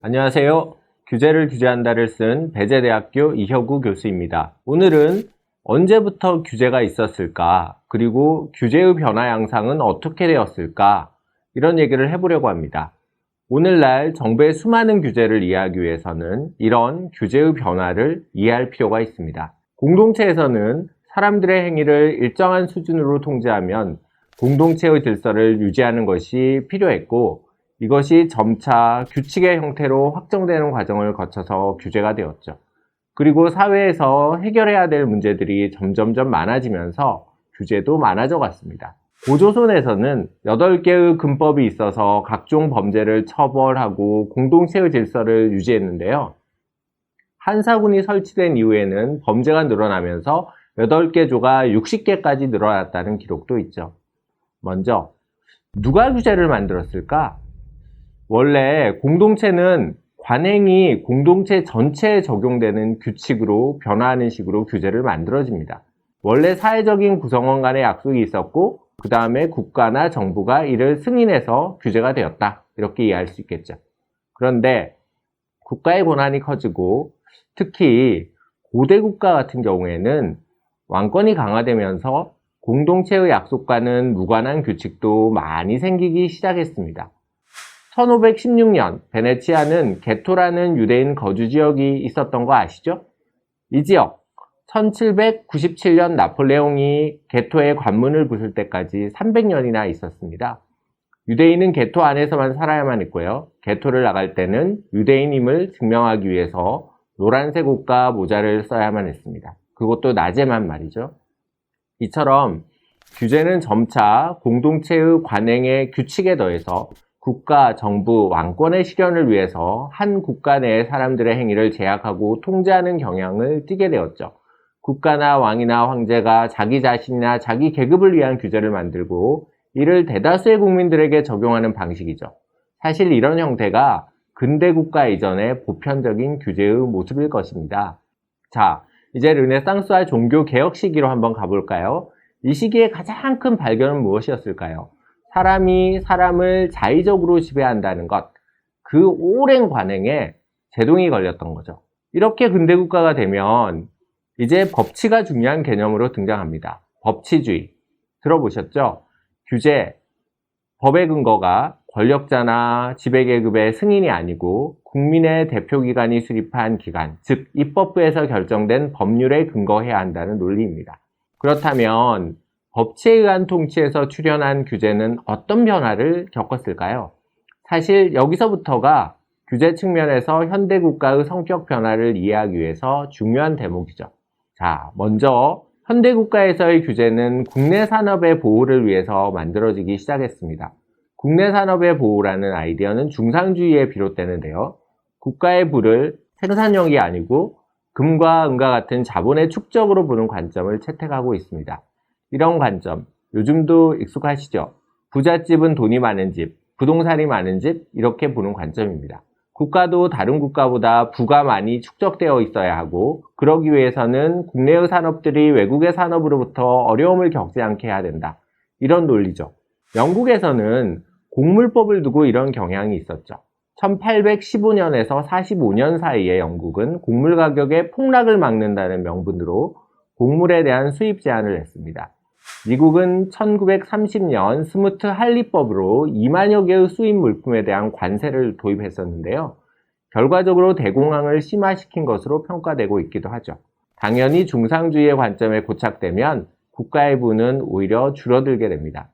안녕하세요. 규제를 규제한다를 쓴 배재대학교 이혁우 교수입니다. 오늘은 언제부터 규제가 있었을까? 그리고 규제의 변화 양상은 어떻게 되었을까? 이런 얘기를 해보려고 합니다. 오늘날 정부의 수많은 규제를 이해하기 위해서는 이런 규제의 변화를 이해할 필요가 있습니다. 공동체에서는 사람들의 행위를 일정한 수준으로 통제하면 공동체의 질서를 유지하는 것이 필요했고, 이것이 점차 규칙의 형태로 확정되는 과정을 거쳐서 규제가 되었죠. 그리고 사회에서 해결해야 될 문제들이 점점점 많아지면서 규제도 많아져 갔습니다. 고조선에서는 8개의 금법이 있어서 각종 범죄를 처벌하고 공동체의 질서를 유지했는데요. 한사군이 설치된 이후에는 범죄가 늘어나면서 8개 조가 60개까지 늘어났다는 기록도 있죠. 먼저 누가 규제를 만들었을까? 원래 공동체는 관행이 공동체 전체에 적용되는 규칙으로 변화하는 식으로 규제를 만들어집니다. 원래 사회적인 구성원 간의 약속이 있었고, 그 다음에 국가나 정부가 이를 승인해서 규제가 되었다. 이렇게 이해할 수 있겠죠. 그런데 국가의 권한이 커지고, 특히 고대 국가 같은 경우에는 왕권이 강화되면서 공동체의 약속과는 무관한 규칙도 많이 생기기 시작했습니다. 1516년 베네치아는 게토라는 유대인 거주 지역이 있었던 거 아시죠? 이 지역 1797년 나폴레옹이 게토에 관문을 부술 때까지 300년이나 있었습니다. 유대인은 게토 안에서만 살아야만 했고요. 게토를 나갈 때는 유대인임을 증명하기 위해서 노란색 옷과 모자를 써야만 했습니다. 그것도 낮에만 말이죠. 이처럼 규제는 점차 공동체의 관행의 규칙에 더해서 국가, 정부, 왕권의 실현을 위해서 한 국가 내의 사람들의 행위를 제약하고 통제하는 경향을 띠게 되었죠. 국가나 왕이나 황제가 자기 자신이나 자기 계급을 위한 규제를 만들고 이를 대다수의 국민들에게 적용하는 방식이죠. 사실 이런 형태가 근대 국가 이전의 보편적인 규제의 모습일 것입니다. 자, 이제 르네상스와 종교 개혁 시기로 한번 가볼까요? 이 시기의 가장 큰 발견은 무엇이었을까요? 사람이 사람을 자의적으로 지배한다는 것, 그 오랜 관행에 제동이 걸렸던 거죠. 이렇게 근대국가가 되면 이제 법치가 중요한 개념으로 등장합니다. 법치주의. 들어보셨죠? 규제, 법의 근거가 권력자나 지배계급의 승인이 아니고 국민의 대표기관이 수립한 기관, 즉 입법부에서 결정된 법률에 근거해야 한다는 논리입니다. 그렇다면 법치에 의한 통치에서 출현한 규제는 어떤 변화를 겪었을까요? 사실 여기서부터가 규제 측면에서 현대국가의 성격 변화를 이해하기 위해서 중요한 대목이죠. 자, 먼저 현대국가에서의 규제는 국내 산업의 보호를 위해서 만들어지기 시작했습니다. 국내 산업의 보호라는 아이디어는 중상주의에 비롯되는데요. 국가의 부를 생산력이 아니고 금과 은과 같은 자본의 축적으로 보는 관점을 채택하고 있습니다. 이런 관점, 요즘도 익숙하시죠? 부잣집은 돈이 많은 집, 부동산이 많은 집, 이렇게 보는 관점입니다. 국가도 다른 국가보다 부가 많이 축적되어 있어야 하고, 그러기 위해서는 국내의 산업들이 외국의 산업으로부터 어려움을 겪지 않게 해야 된다. 이런 논리죠. 영국에서는 곡물법을 두고 이런 경향이 있었죠. 1815년에서 45년 사이에 영국은 곡물 가격의 폭락을 막는다는 명분으로 곡물에 대한 수입 제한을 했습니다. 미국은 1930년 스무트 할리법으로 2만여 개의 수입 물품에 대한 관세를 도입했었는데요. 결과적으로 대공황을 심화시킨 것으로 평가되고 있기도 하죠. 당연히 중상주의의 관점에 고착되면 국가의 부는 오히려 줄어들게 됩니다.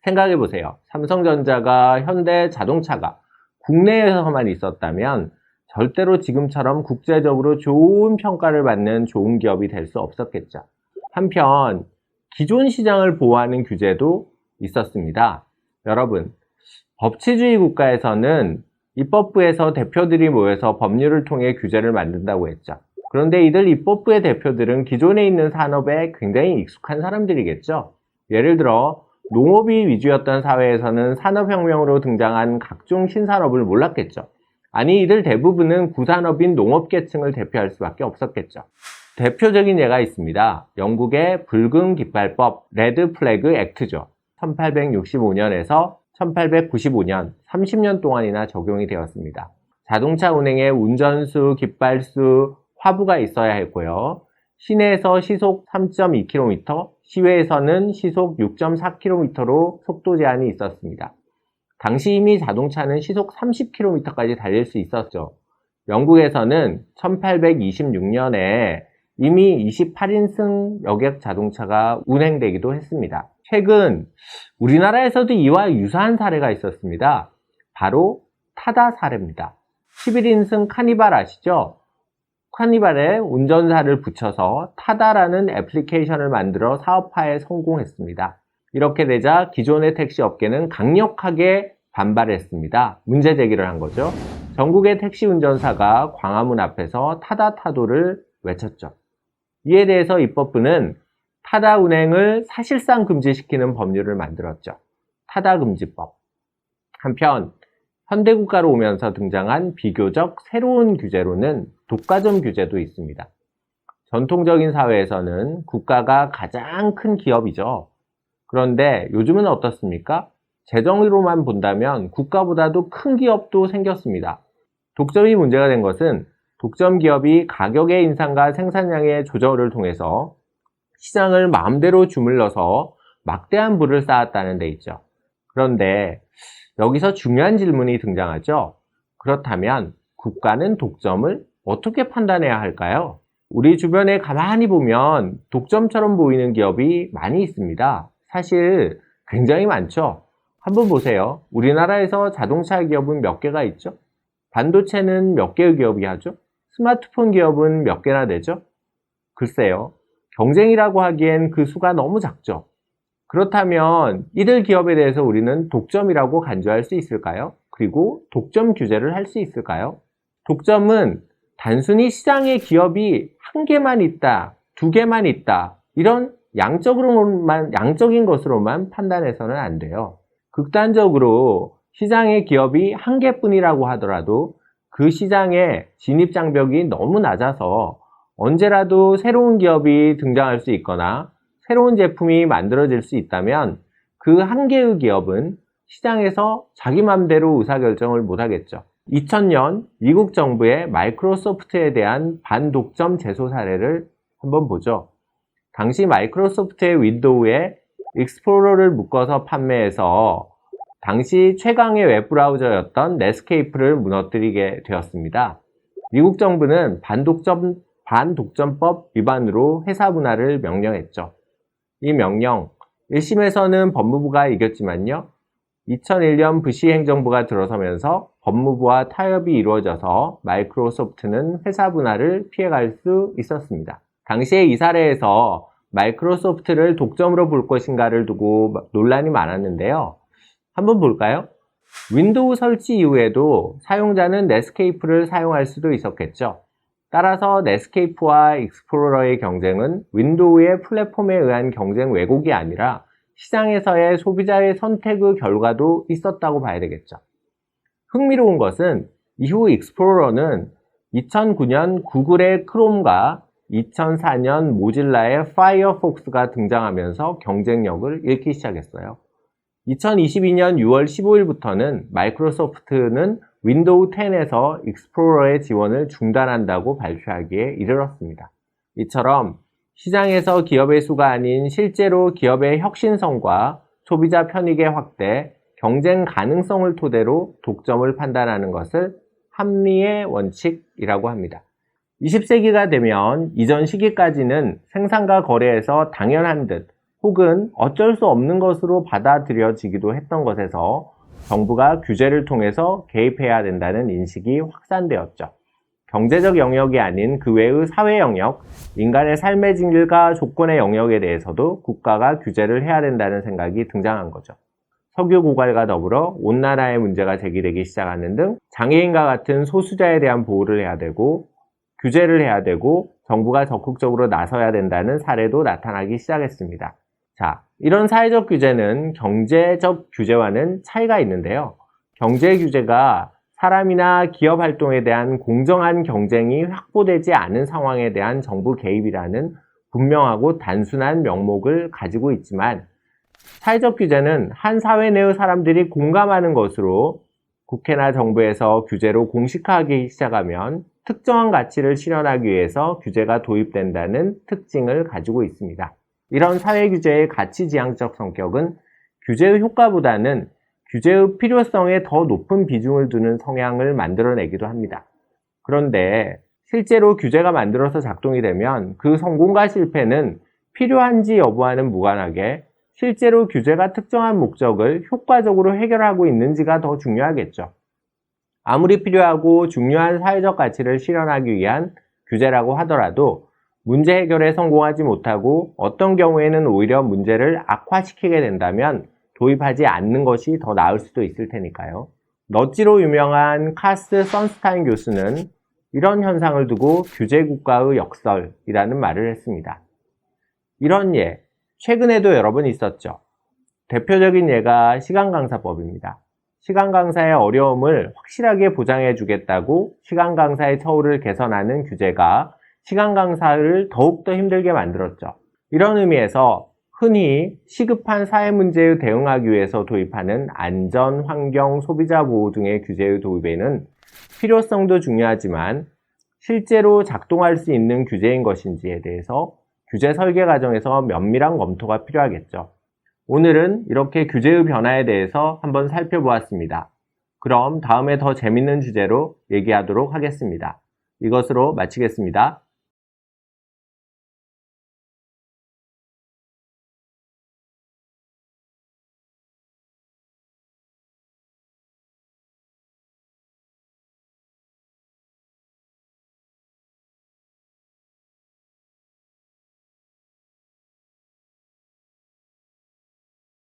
생각해보세요. 삼성전자가 현대자동차가 국내에서만 있었다면 절대로 지금처럼 국제적으로 좋은 평가를 받는 좋은 기업이 될 수 없었겠죠. 한편 기존 시장을 보호하는 규제도 있었습니다. 여러분, 법치주의 국가에서는 입법부에서 대표들이 모여서 법률을 통해 규제를 만든다고 했죠. 그런데 이들 입법부의 대표들은 기존에 있는 산업에 굉장히 익숙한 사람들이겠죠. 예를 들어 농업이 위주였던 사회에서는 산업혁명으로 등장한 각종 신산업을 몰랐겠죠. 아니, 이들 대부분은 구산업인 농업계층을 대표할 수밖에 없었겠죠. 대표적인 예가 있습니다. 영국의 붉은 깃발법, 레드 플래그 액트죠. 1865년에서 1895년, 30년 동안이나 적용이 되었습니다. 자동차 운행에 운전수, 깃발수, 화부가 있어야 했고요. 시내에서 시속 3.2km, 시외에서는 시속 6.4km로 속도 제한이 있었습니다. 당시 이미 자동차는 시속 30km까지 달릴 수 있었죠. 영국에서는 1826년에 이미 28인승 여객 자동차가 운행되기도 했습니다. 최근 우리나라에서도 이와 유사한 사례가 있었습니다. 바로 타다 사례입니다. 11인승 카니발 아시죠? 카니발에 운전사를 붙여서 타다라는 애플리케이션을 만들어 사업화에 성공했습니다. 이렇게 되자 기존의 택시 업계는 강력하게 반발했습니다. 문제 제기를 한 거죠. 전국의 택시 운전사가 광화문 앞에서 타다 타도를 외쳤죠. 이에 대해서 입법부는 타다 운행을 사실상 금지시키는 법률을 만들었죠. 타다금지법. 한편 현대국가로 오면서 등장한 비교적 새로운 규제로는 독과점 규제도 있습니다. 전통적인 사회에서는 국가가 가장 큰 기업이죠. 그런데 요즘은 어떻습니까? 재정으로만 본다면 국가보다도 큰 기업도 생겼습니다. 독점이 문제가 된 것은 독점 기업이 가격의 인상과 생산량의 조절을 통해서 시장을 마음대로 주물러서 막대한 부를 쌓았다는 데 있죠. 그런데 여기서 중요한 질문이 등장하죠. 그렇다면 국가는 독점을 어떻게 판단해야 할까요? 우리 주변에 가만히 보면 독점처럼 보이는 기업이 많이 있습니다. 사실 굉장히 많죠. 한번 보세요. 우리나라에서 자동차 기업은 몇 개가 있죠? 반도체는 몇 개의 기업이 하죠? 스마트폰 기업은 몇 개나 되죠? 글쎄요. 경쟁이라고 하기엔 그 수가 너무 작죠. 그렇다면 이들 기업에 대해서 우리는 독점이라고 간주할 수 있을까요? 그리고 독점 규제를 할 수 있을까요? 독점은 단순히 시장에 기업이 한 개만 있다, 두 개만 있다, 이런 양적인 것으로만 판단해서는 안 돼요. 극단적으로 시장의 기업이 한 개뿐이라고 하더라도 그 시장의 진입장벽이 너무 낮아서 언제라도 새로운 기업이 등장할 수 있거나 새로운 제품이 만들어질 수 있다면 그 한 개의 기업은 시장에서 자기 맘대로 의사결정을 못하겠죠. 2000년 미국 정부의 마이크로소프트에 대한 반독점 제소 사례를 한번 보죠. 당시 마이크로소프트의 윈도우에 익스플로러를 묶어서 판매해서 당시 최강의 웹브라우저였던 넷스케이프를 무너뜨리게 되었습니다. 미국 정부는 반독점법 위반으로 회사 분할을 명령했죠. 이 명령, 1심에서는 법무부가 이겼지만요. 2001년 부시 행정부가 들어서면서 법무부와 타협이 이루어져서 마이크로소프트는 회사 분할을 피해갈 수 있었습니다. 당시에 이 사례에서 마이크로소프트를 독점으로 볼 것인가를 두고 논란이 많았는데요. 한번 볼까요? 윈도우 설치 이후에도 사용자는 넷스케이프를 사용할 수도 있었겠죠. 따라서 넷스케이프와 익스플로러의 경쟁은 윈도우의 플랫폼에 의한 경쟁 왜곡이 아니라 시장에서의 소비자의 선택의 결과도 있었다고 봐야 되겠죠. 흥미로운 것은 이후 익스플로러는 2009년 구글의 크롬과 2004년 모질라의 파이어폭스가 등장하면서 경쟁력을 잃기 시작했어요. 2022년 6월 15일부터는 마이크로소프트는 윈도우 10에서 익스플로러의 지원을 중단한다고 발표하기에 이르렀습니다. 이처럼 시장에서 기업의 수가 아닌 실제로 기업의 혁신성과 소비자 편익의 확대, 경쟁 가능성을 토대로 독점을 판단하는 것을 합리의 원칙이라고 합니다. 20세기가 되면 이전 시기까지는 생산과 거래에서 당연한 듯 혹은 어쩔 수 없는 것으로 받아들여지기도 했던 것에서 정부가 규제를 통해서 개입해야 된다는 인식이 확산되었죠. 경제적 영역이 아닌 그 외의 사회 영역, 인간의 삶의 질과 조건의 영역에 대해서도 국가가 규제를 해야 된다는 생각이 등장한 거죠. 석유 고갈과 더불어 온난화의 문제가 제기되기 시작하는 등 장애인과 같은 소수자에 대한 보호를 해야 되고 규제를 해야 되고 정부가 적극적으로 나서야 된다는 사례도 나타나기 시작했습니다. 자, 이런 사회적 규제는 경제적 규제와는 차이가 있는데요. 경제 규제가 사람이나 기업 활동에 대한 공정한 경쟁이 확보되지 않은 상황에 대한 정부 개입이라는 분명하고 단순한 명목을 가지고 있지만 사회적 규제는 한 사회 내의 사람들이 공감하는 것으로 국회나 정부에서 규제로 공식화하기 시작하면 특정한 가치를 실현하기 위해서 규제가 도입된다는 특징을 가지고 있습니다. 이런 사회규제의 가치지향적 성격은 규제의 효과보다는 규제의 필요성에 더 높은 비중을 두는 성향을 만들어내기도 합니다. 그런데 실제로 규제가 만들어서 작동이 되면 그 성공과 실패는 필요한지 여부와는 무관하게 실제로 규제가 특정한 목적을 효과적으로 해결하고 있는지가 더 중요하겠죠. 아무리 필요하고 중요한 사회적 가치를 실현하기 위한 규제라고 하더라도 문제 해결에 성공하지 못하고 어떤 경우에는 오히려 문제를 악화시키게 된다면 도입하지 않는 것이 더 나을 수도 있을 테니까요. 넛지로 유명한 카스 선스타인 교수는 이런 현상을 두고 규제국가의 역설이라는 말을 했습니다. 이런 예, 최근에도 여러 번 있었죠. 대표적인 예가 시간강사법입니다. 시간강사의 어려움을 확실하게 보장해 주겠다고 시간강사의 처우를 개선하는 규제가 시간강사를 더욱더 힘들게 만들었죠. 이런 의미에서 흔히 시급한 사회 문제에 대응하기 위해서 도입하는 안전, 환경, 소비자 보호 등의 규제의 도입에는 필요성도 중요하지만 실제로 작동할 수 있는 규제인 것인지에 대해서 규제 설계 과정에서 면밀한 검토가 필요하겠죠. 오늘은 이렇게 규제의 변화에 대해서 한번 살펴보았습니다. 그럼 다음에 더 재밌는 주제로 얘기하도록 하겠습니다. 이것으로 마치겠습니다.